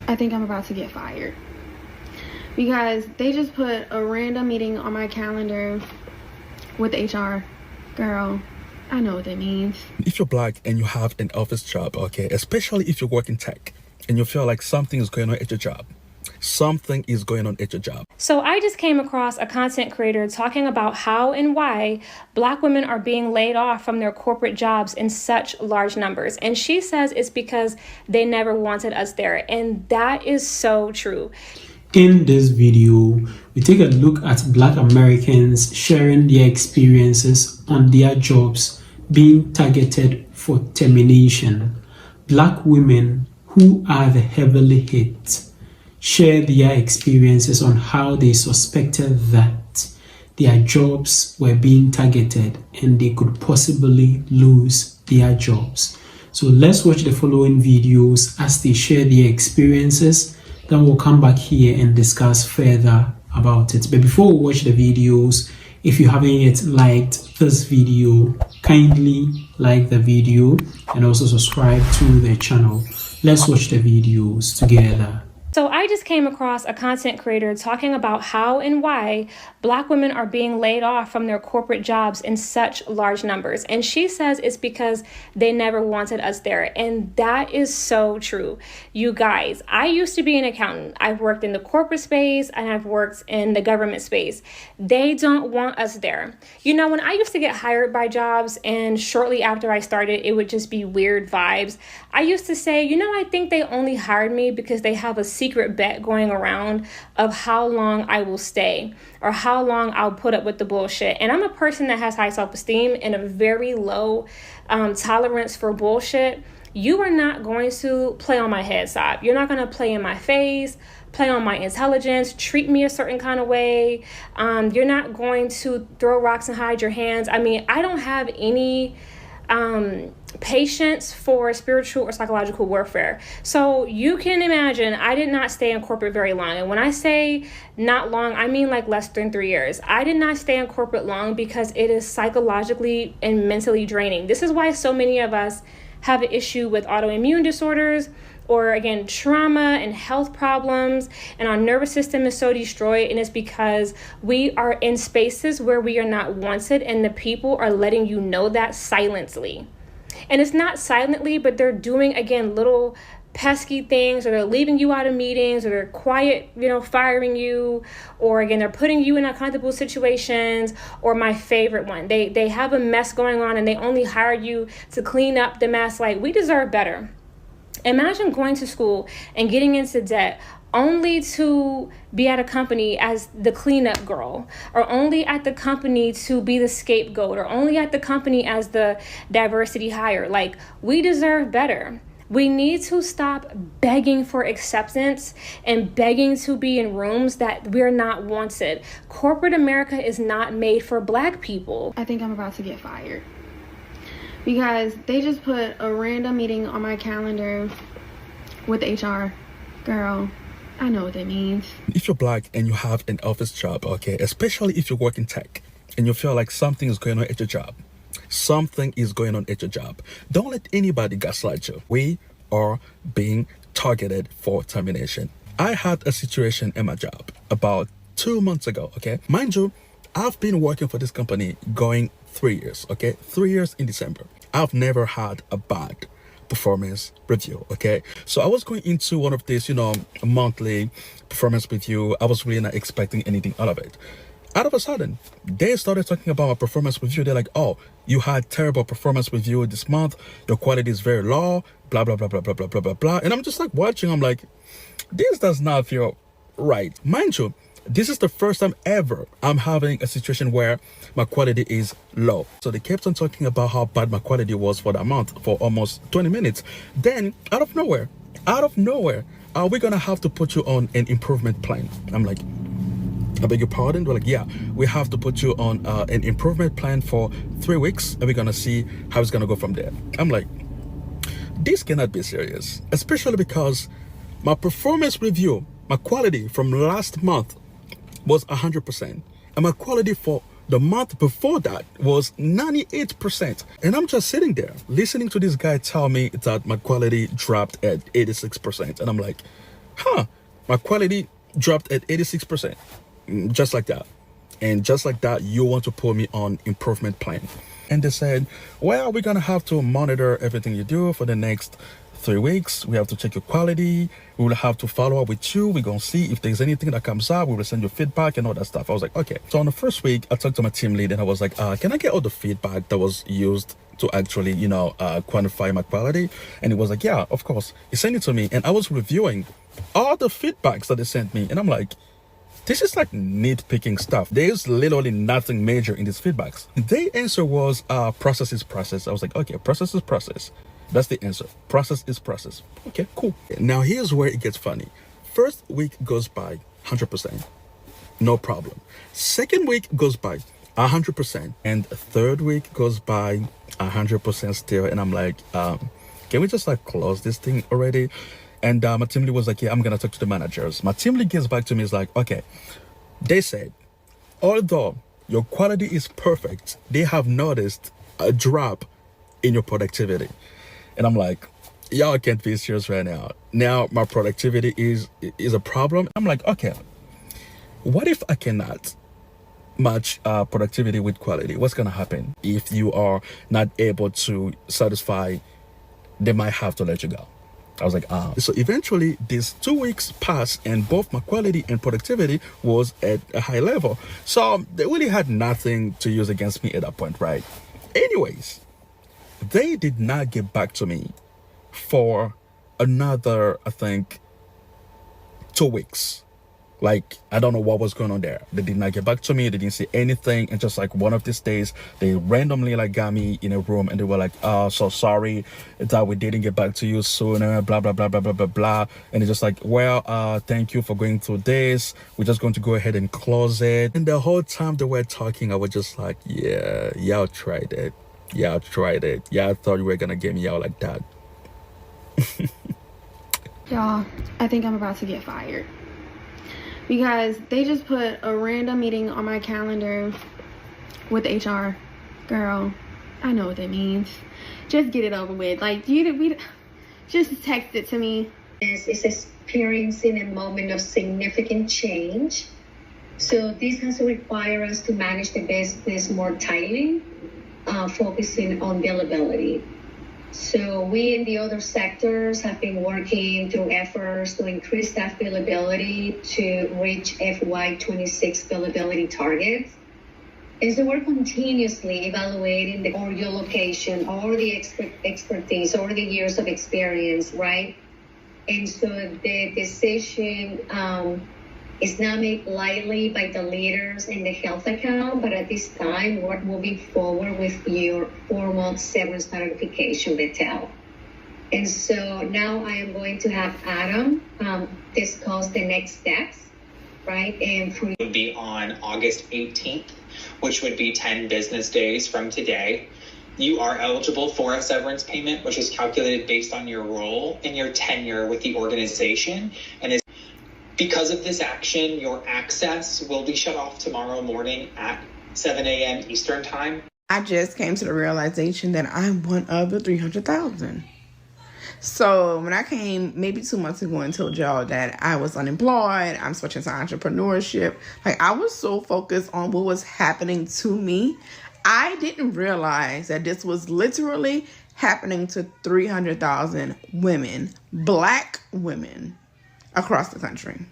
I think I'm about to get fired because they just put a random meeting on my calendar with HR. Girl, I know what that means. If you're black and you have an office job, okay, especially if you work in tech and you feel like something is going on at your job, something is going on at your job. So I just came across a content creator talking about how and why Black women are being laid off from their corporate jobs in such large numbers. And she says it's because they never wanted us there. And that is so true. In this video, we take a look at Black Americans sharing their experiences on their jobs being targeted for termination. Black women who are the heavily hit share their experiences on how they suspected that their jobs were being targeted and they could possibly lose their jobs. So let's watch the following videos as they share their experiences. Then we'll come back here and discuss further about it. But before we watch the videos, if you haven't yet liked this video, kindly like the video and also subscribe to the channel. Let's watch the videos together. So I just came across a content creator talking about how and why Black women are being laid off from their corporate jobs in such large numbers. And she says it's because they never wanted us there. And that is so true. You guys, I used to be an accountant. I've worked in the corporate space and I've worked in the government space. They don't want us there. You know, when I used to get hired by jobs and shortly after I started, it would just be weird vibes. I used to say, you know, I think they only hired me because they have a secret bet going around of how long I will stay or how long I'll put up with the bullshit. And I'm a person that has high self-esteem and a very low tolerance for bullshit. You are not going to play on my head, Sob. You're not going to play in my face, play on my intelligence, treat me a certain kind of way. You're not going to throw rocks and hide your hands. I mean, I don't have any patience for spiritual or psychological warfare. So you can imagine I did not stay in corporate very long. And when I say not long, I mean like less than 3 years. I did not stay in corporate long because it is psychologically and mentally draining. This is why so many of us have an issue with autoimmune disorders or again, trauma and health problems, and our nervous system is so destroyed, and it's because we are in spaces where we are not wanted, and the people are letting you know that silently. And it's not silently, but they're doing, again, little pesky things, or they're leaving you out of meetings, or they're quiet, firing you, or again, they're putting you in uncomfortable situations, or my favorite one, they have a mess going on and they only hire you to clean up the mess. Like, we deserve better. Imagine going to school and getting into debt only to be at a company as the cleanup girl, or only at the company to be the scapegoat, or only at the company as the diversity hire. Like, we deserve better. We need to stop begging for acceptance and begging to be in rooms that we're not wanted. Corporate America is not made for Black people. I think I'm about to get fired because they just put a random meeting on my calendar with HR. Girl, I know what that means. If you're black and you have an office job, okay, especially if you work in tech and you feel like something is going on at your job, something is going on at your job, don't let anybody gaslight you. We are being targeted for termination. I had a situation in my job about 2 months ago, okay? Mind you, I've been working for this company going 3 years, okay? 3 years in December. I've never had a bad performance review, okay? So I was going into one of these, a monthly performance review. I was really not expecting anything out of it. Out of a sudden, they started talking about my performance review. They're like, oh, you had terrible performance review this month. Your quality is very low, blah, blah, blah, blah, blah, blah, blah, blah, blah. And I'm just like watching, I'm like, this does not feel right. Mind you, this is the first time ever I'm having a situation where my quality is low. So they kept on talking about how bad my quality was for that month for almost 20 minutes. Then out of nowhere, are we gonna have to put you on an improvement plan? I'm like, I beg your pardon? They're like, yeah, we have to put you on an improvement plan for 3 weeks, and we're gonna see how it's gonna go from there. I'm like, this cannot be serious, especially because my performance review, my quality from last month was 100%, and my quality for the month before that was 98%. And I'm just sitting there listening to this guy tell me that my quality dropped at 86%, and I'm like, My quality dropped at 86%. Just like that. And just like that, you want to put me on improvement plan. And they said, well, we're going to have to monitor everything you do for the next 3 weeks. We have to check your quality. We will have to follow up with you. We're going to see if there's anything that comes up. We will send you feedback and all that stuff. I was like, okay. So on the first week, I talked to my team lead and I was like, can I get all the feedback that was used to actually, quantify my quality? And he was like, yeah, of course. He sent it to me and I was reviewing all the feedbacks that they sent me. And I'm like, this is like nitpicking stuff. There's literally nothing major in these feedbacks. Their answer was process is process. I was like, okay, process is process. That's the answer. Process is process. Okay, cool. Now here's where it gets funny. First week goes by 100%. No problem. Second week goes by 100%. And third week goes by 100% still. And I'm like, can we just like close this thing already? And my team lead was like, yeah, I'm going to talk to the managers. My team lead gets back to me, is like, okay, they said, although your quality is perfect, they have noticed a drop in your productivity. And I'm like, y'all can't be serious right now. Now my productivity is a problem. I'm like, okay, what if I cannot match productivity with quality? What's going to happen if you are not able to satisfy? They might have to let you go. I was like, So eventually these 2 weeks passed and both my quality and productivity was at a high level. So they really had nothing to use against me at that point, right? Anyways, they did not get back to me for another, I think, 2 weeks. Like, I don't know what was going on there. They did not get back to me. They didn't say anything. And just like one of these days, they randomly like got me in a room and they were like, oh, so sorry that we didn't get back to you sooner, blah, blah, blah, blah, blah, blah, blah. And it's just like, well, thank you for going through this. We're just going to go ahead and close it. And the whole time they were talking, I was just like, yeah, y'all tried it. Y'all tried it. Y'all thought you were going to get me out like that. Y'all, I think I'm about to get fired. Because they just put a random meeting on my calendar with HR. Girl, I know what that means. Just get it over with. Like, just text it to me. Is experiencing a moment of significant change. So this has to require us to manage the business more tightly, focusing on billability. So we in the other sectors have been working through efforts to increase staff billability to reach FY26 billability targets. And so we're continuously evaluating the location or the expertise or the years of experience, right? And so the decision is not made lightly by the leaders in the health account, but at this time, we're moving forward with your formal severance notification detail. And so now I am going to have Adam discuss the next steps, right? And it would be on August 18th, which would be 10 business days from today. You are eligible for a severance payment, which is calculated based on your role and your tenure with the organization, and is because of this action, your access will be shut off tomorrow morning at 7 a.m. Eastern time. I just came to the realization that I'm one of the 300,000. So when I came maybe 2 months ago and told y'all that I was unemployed, I'm switching to entrepreneurship, like I was so focused on what was happening to me, I didn't realize that this was literally happening to 300,000 women, Black women, across the country.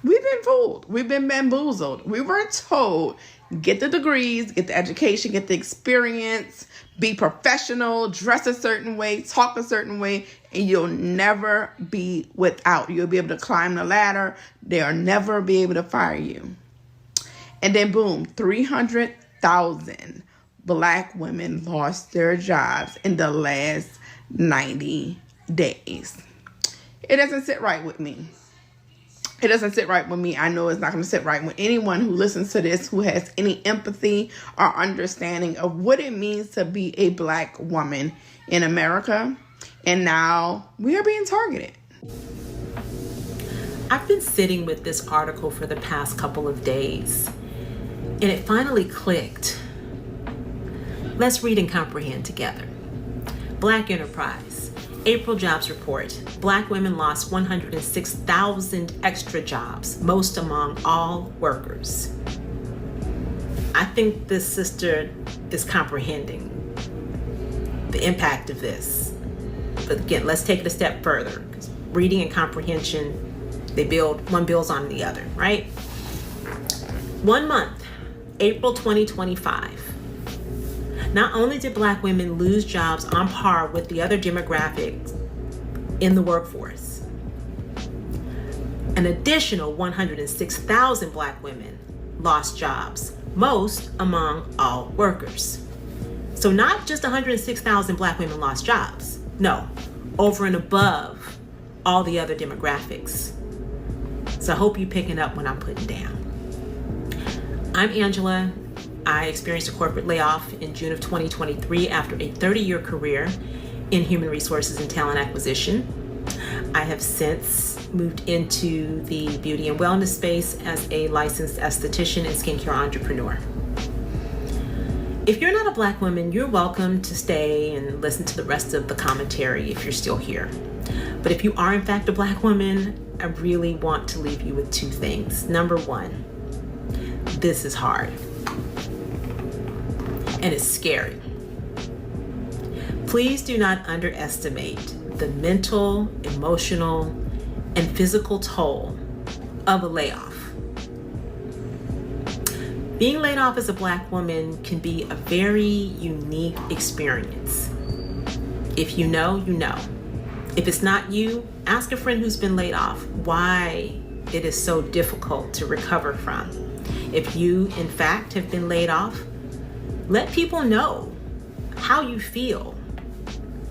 We've been fooled. We've been bamboozled. We were told, get the degrees, get the education, get the experience, be professional, dress a certain way, talk a certain way, and you'll never be without. You'll be able to climb the ladder. They'll never be able to fire you. And then boom, 300,000 Black women lost their jobs in the last 90 days. It doesn't sit right with me. It doesn't sit right with me. I know it's not going to sit right with anyone who listens to this, who has any empathy or understanding of what it means to be a Black woman in America. And now we are being targeted. I've been sitting with this article for the past couple of days, and it finally clicked. Let's read and comprehend together. Black enterprise. April jobs report. Black women lost 106,000 extra jobs, most among all workers. I think this sister is comprehending the impact of this. But again, let's take it a step further. Reading and comprehension, one builds on the other, right? 1 month, April 2025. Not only did Black women lose jobs on par with the other demographics in the workforce, an additional 106,000 Black women lost jobs, most among all workers. So not just 106,000 Black women lost jobs, no, over and above all the other demographics. So I hope you're picking up what I'm putting down. I'm Angela. I experienced a corporate layoff in June of 2023 after a 30-year career in human resources and talent acquisition. I have since moved into the beauty and wellness space as a licensed esthetician and skincare entrepreneur. If you're not a Black woman, you're welcome to stay and listen to the rest of the commentary if you're still here. But if you are in fact a Black woman, I really want to leave you with 2 things. Number 1, this is hard. And it's scary. Please do not underestimate the mental, emotional, and physical toll of a layoff. Being laid off as a Black woman can be a very unique experience. If you know, you know. If it's not you, ask a friend who's been laid off why it is so difficult to recover from. If you, in fact, have been laid off, let people know how you feel,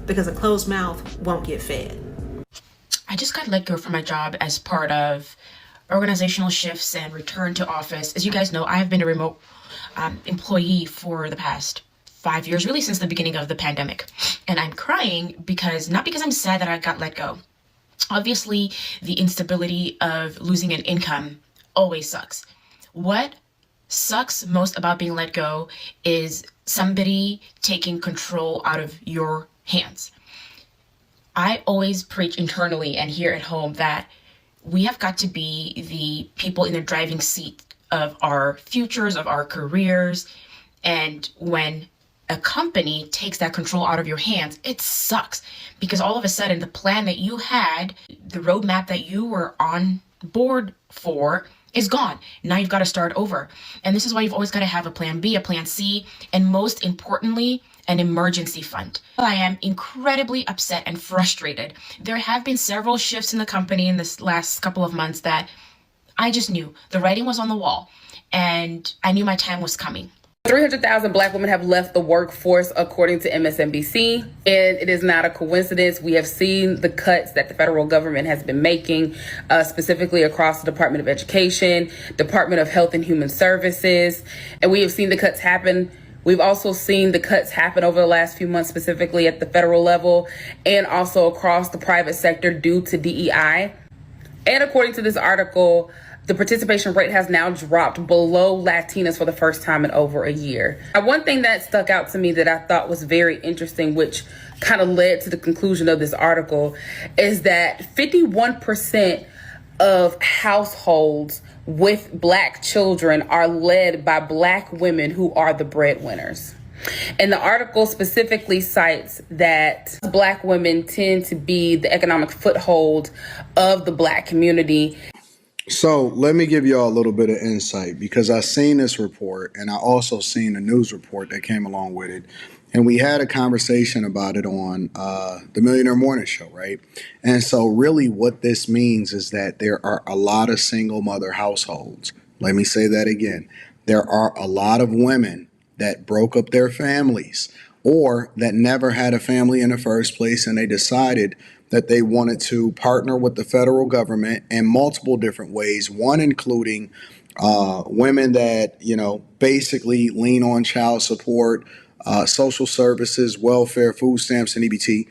because a closed mouth won't get fed. I just got let go from my job as part of organizational shifts and return to office. As you guys know, I have been a remote employee for the past 5 years, really since the beginning of the pandemic. And I'm crying not because I'm sad that I got let go. Obviously, the instability of losing an income always sucks. What sucks most about being let go is somebody taking control out of your hands. I always preach internally and here at home that we have got to be the people in the driving seat of our futures, of our careers. And when a company takes that control out of your hands, it sucks, because all of a sudden the plan that you had, the roadmap that you were on board for, is gone. Now you've got to start over. And this is why you've always got to have a plan B, a plan C, and most importantly, an emergency fund. I am incredibly upset and frustrated. There have been several shifts in the company in this last couple of months that I just knew the writing was on the wall, and I knew my time was coming. 300,000 Black women have left the workforce, according to MSNBC, and it is not a coincidence. We have seen the cuts that the federal government has been making, specifically across the Department of Education, Department of Health and Human Services, and we have seen the cuts happen. We've also seen the cuts happen over the last few months, specifically at the federal level and also across the private sector due to DEI. And according to this article, the participation rate has now dropped below Latinas for the first time in over a year. One thing that stuck out to me that I thought was very interesting, which kind of led to the conclusion of this article, is that 51% of households with Black children are led by Black women who are the breadwinners. And the article specifically cites that Black women tend to be the economic foothold of the Black community. So let me give y'all a little bit of insight, because I seen this report and I also seen a news report that came along with it. And we had a conversation about it on the Millionaire Morning Show, right? And so really what this means is that there are a lot of single mother households. Let me say that again. There are a lot of women that broke up their families or that never had a family in the first place, and they decided that they wanted to partner with the federal government in multiple different ways, one including women that, basically lean on child support, social services, welfare, food stamps, and EBT.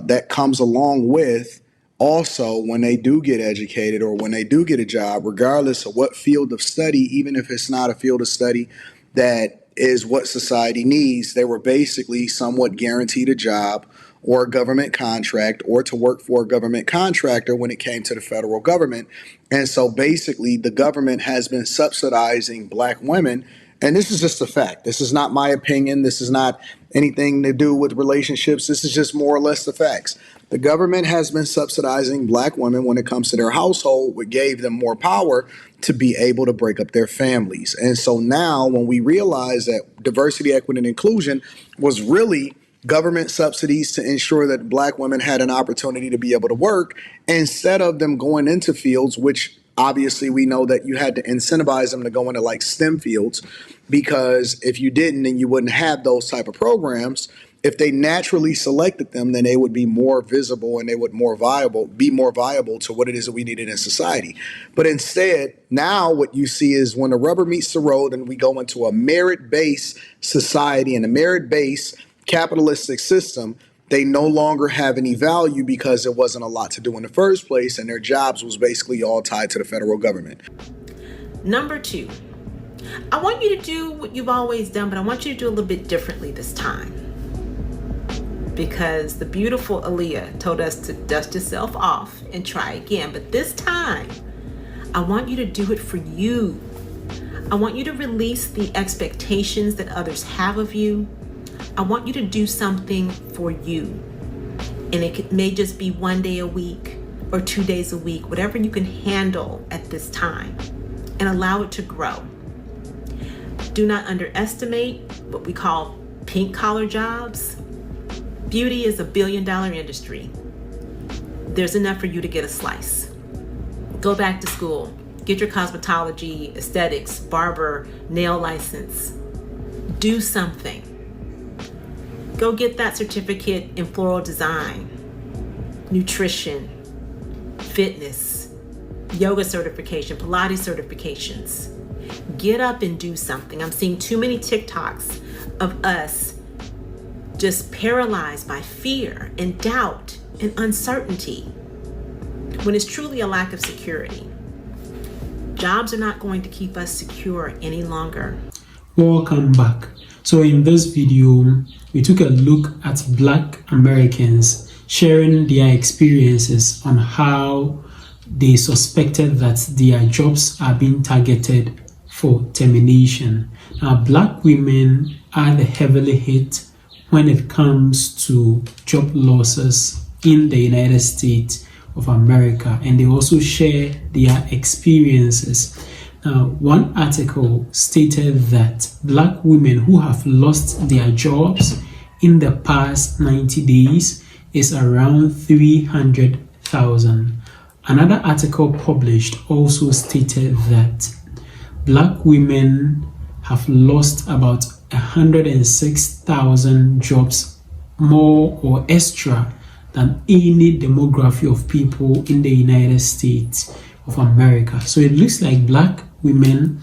That comes along with also when they do get educated or when they do get a job, regardless of what field of study, even if it's not a field of study that is what society needs, they were basically somewhat guaranteed a job or a government contract or to work for a government contractor when it came to the federal government. And so basically the government has been subsidizing Black women. And this is just a fact. This is not my opinion. This is not anything to do with relationships. This is just more or less the facts. The government has been subsidizing Black women when it comes to their household, which gave them more power to be able to break up their families. And so now when we realize that diversity, equity, and inclusion was really government subsidies to ensure that Black women had an opportunity to be able to work instead of them going into fields, which obviously we know that you had to incentivize them to go into like STEM fields, because if you didn't, then you wouldn't have those type of programs. If they naturally selected them, then they would be more visible and they would be more viable to what it is that we needed in society. But instead, now what you see is when the rubber meets the road and we go into a merit-based society and a merit-based capitalistic system, they no longer have any value because there wasn't a lot to do in the first place, and their jobs was basically all tied to the federal government. Number 2, I want you to do what you've always done, but I want you to do a little bit differently this time. Because the beautiful Aaliyah told us to dust yourself off and try again. But this time, I want you to do it for you. I want you to release the expectations that others have of you. I want you to do something for you. And it may just be 1 day a week or 2 days a week, whatever you can handle at this time, and allow it to grow. Do not underestimate what we call pink collar jobs. Beauty is $1 billion industry. There's enough for you to get a slice. Go back to school. Get your cosmetology, aesthetics, barber, nail license. Do something. Go get that certificate in floral design, nutrition, fitness, yoga certification, Pilates certifications. Get up and do something. I'm seeing too many TikToks of us just paralyzed by fear and doubt and uncertainty when it's truly a lack of security. Jobs are not going to keep us secure any longer. Welcome back. So in this video, we took a look at Black Americans sharing their experiences on how they suspected that their jobs are being targeted for termination. Now, Black women are the heavily hit when it comes to job losses in the United States of America, and they also share their experiences. Now, one article stated that Black women who have lost their jobs in the past 90 days is around 300,000. Another article published also stated that Black women have lost about 106,000 jobs more or extra than any demography of people in the United States of America. So it looks like Black women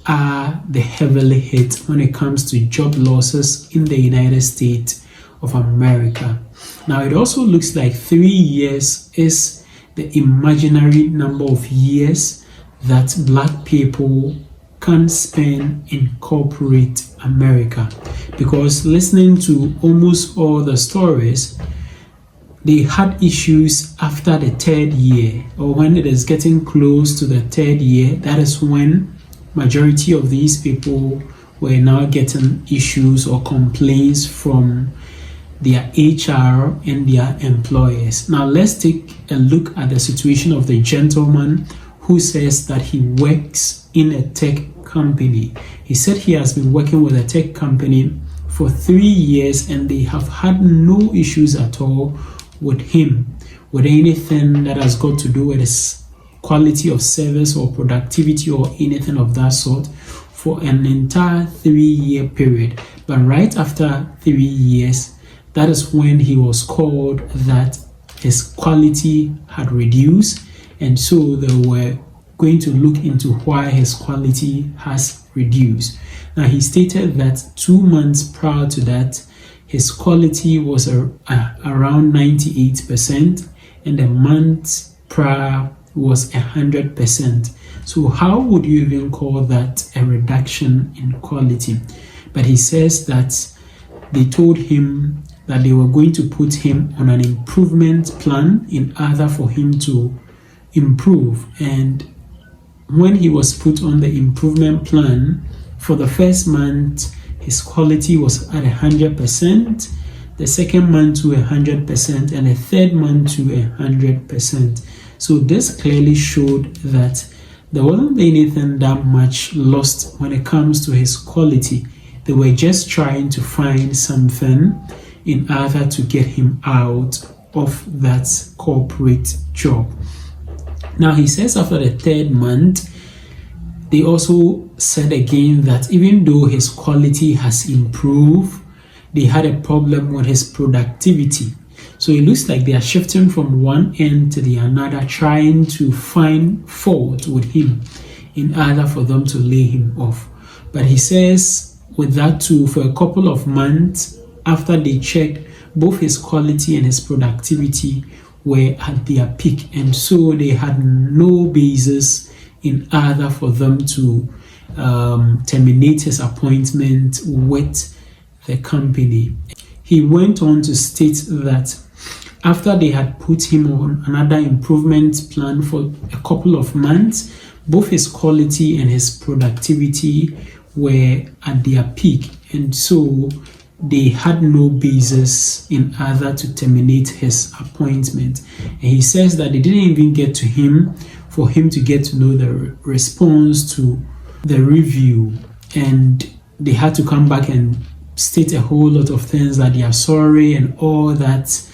are the heavily hit when it comes to job losses in the United States of America. Now, it also looks like 3 years is the imaginary number of years that Black people can spend in corporate America, because listening to almost all the stories, they had issues after the 3rd year, or when it is getting close to the 3rd year. That is when majority of these people were now getting issues or complaints from their HR and their employers. Now let's take a look at the situation of the gentleman who says that he works in a tech company. He said he has been working with a tech company for 3 years and they have had no issues at all with him, with anything that has got to do with his quality of service or productivity or anything of that sort for an entire 3-year period. But right after 3 years, that is when he was called that his quality had reduced, and so they were going to look into why his quality has reduced. Now, he stated that 2 months prior to that, his quality was around 98%, and the month prior was 100%. So how would you even call that a reduction in quality? But he says that they told him that they were going to put him on an improvement plan in order for him to improve. And when he was put on the improvement plan, for the first month, his quality was at 100%, the second month to 100%, and the third month to 100%. So this clearly showed that there wasn't anything that much lost when it comes to his quality. They were just trying to find something in order to get him out of that corporate job. Now he says after the third month, they also said again that even though his quality has improved, they had a problem with his productivity. So it looks like they are shifting from one end to the another, trying to find fault with him in order for them to lay him off. But he says with that too, for a couple of months after they checked, both his quality and his productivity were at their peak, and so they had no basis in order for them to terminate his appointment with the company. He went on to state that after they had put him on another improvement plan for a couple of months, both his quality and his productivity were at their peak, and so they had no basis in order to terminate his appointment. And he says that they didn't even get to him for him to get to know the response to the review, and they had to come back and state a whole lot of things that they are sorry and all that,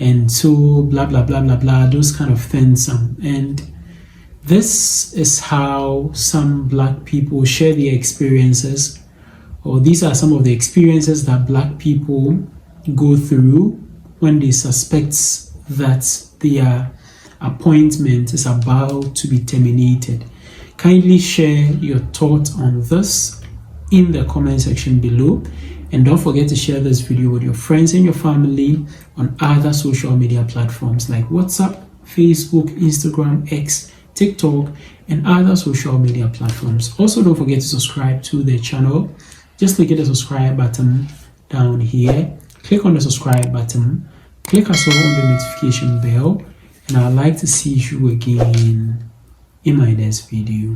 and so blah blah blah blah blah, those kind of things. And this is how some Black people share their experiences, or these are some of the experiences that Black people go through when they suspect that their appointment is about to be terminated. Kindly share your thoughts on this in the comment section below, and don't forget to share this video with your friends and your family on other social media platforms like WhatsApp, Facebook, Instagram, X, TikTok, and other social media platforms. Also, don't forget to subscribe to the channel. Just click the subscribe button down here, click on the subscribe button, click as well on the notification bell, and I'd like to see you again in my next video.